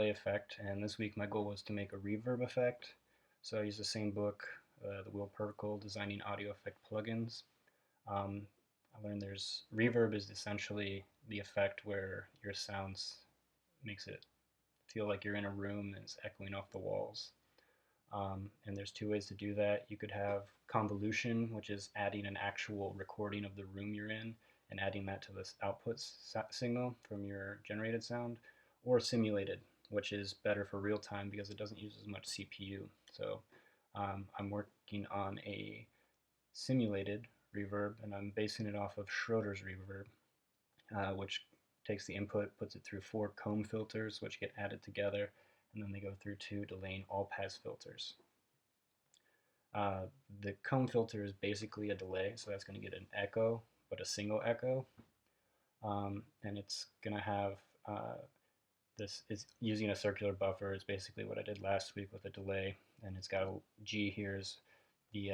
delay effect, and this week my goal was to make a reverb effect. So I used the same book, The Will Perkle, Designing Audio Effect Plugins. Um, I learned there's reverb is essentially the effect where your sounds makes it feel like you're in a room and it's echoing off the walls. And there's two ways to do that. You could have convolution, which is adding an actual recording of the room you're in and adding that to this output signal from your generated sound, or simulated, which is better for real time because it doesn't use as much CPU. So I'm working on a simulated reverb, and I'm basing it off of Schroeder's reverb, which takes the input, puts it through 4 comb filters, which get added together, and then they go through 2 delaying all-pass filters. Uh, the comb filter is basically a delay, so that's going to get an echo, but a single echo, and it's going to have this is using a circular buffer is basically what I did last week with a delay, and it's got a G here is the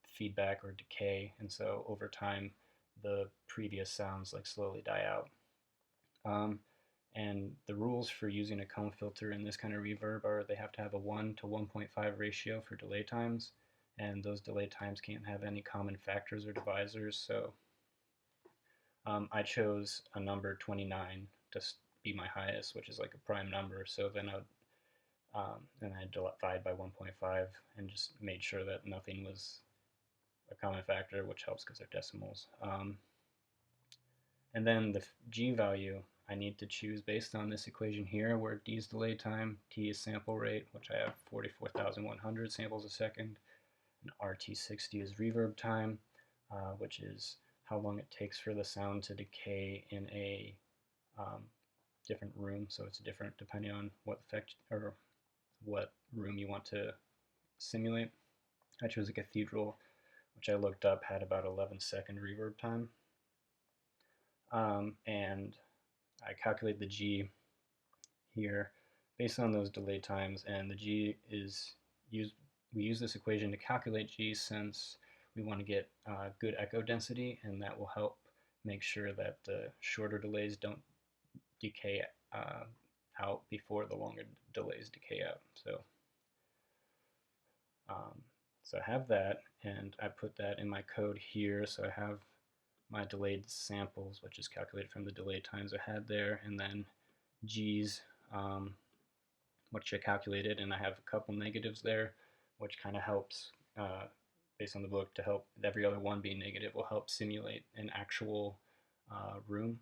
feedback or decay, and so over time the previous sounds like slowly die out. And the rules for using a comb filter in this kind of reverb are they have to have a 1 to 1.5 ratio for delay times, and those delay times can't have any common factors or divisors, so I chose a number 29 to be my highest, which is like a prime number, so then I divide by 1.5 and just made sure that nothing was a common factor, which helps because they're decimals. And then the G value I need to choose based on this equation here, where D is delay time, T is sample rate, which I have 44,100 samples a second, and RT60 is reverb time, which is how long it takes for the sound to decay in a different room. So it's different depending on what effect or what room you want to simulate. I chose a cathedral, which I looked up had about 11-second reverb time. And I calculate the G here based on those delay times, and the G is used. We use this equation to calculate G since we want to get good echo density, and that will help make sure that the shorter delays don't decay out before the longer delays decay out. So I have that, and I put that in my code here. So I have my delayed samples, which is calculated from the delay times I had there, and then G's, which I calculated, and I have a couple negatives there, which kind of helps, based on the book, to help every other one being negative will help simulate an actual room.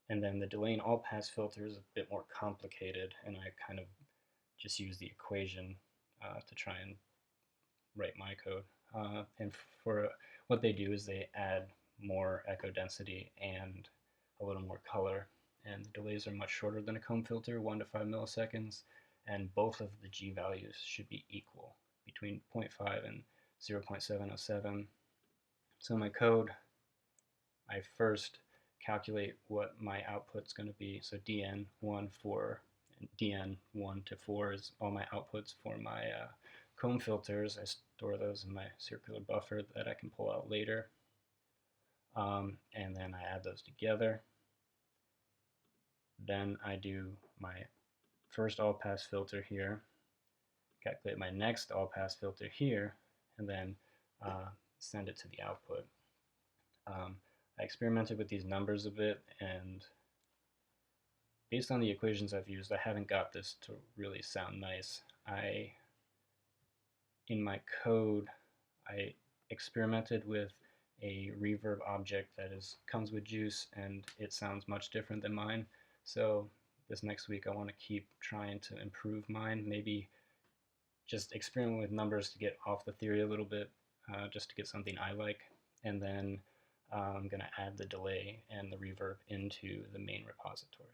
And then the delay and all pass filter is a bit more complicated, and I kind of just use the equation to try and write my code. And for what they do is they add more echo density and a little more color, and the delays are much shorter than a comb filter, 1 to 5 milliseconds, and both of the G values should be equal, between 0.5 and 0.707. So in my code, I first calculate what my output's going to be. So DN1, 4, and DN1 to 4 is all my outputs for my comb filters. I store those in my circular buffer that I can pull out later. And then I add those together. Then I do my first all-pass filter here, calculate my next all-pass filter here, and then send it to the output. I experimented with these numbers a bit, and based on the equations I've used, I haven't got this to really sound nice. In my code, I experimented with a reverb object that comes with Juice, and it sounds much different than mine. So this next week I want to keep trying to improve mine, maybe just experiment with numbers to get off the theory a little bit, just to get something I like, and then I'm going to add the delay and the reverb into the main repository.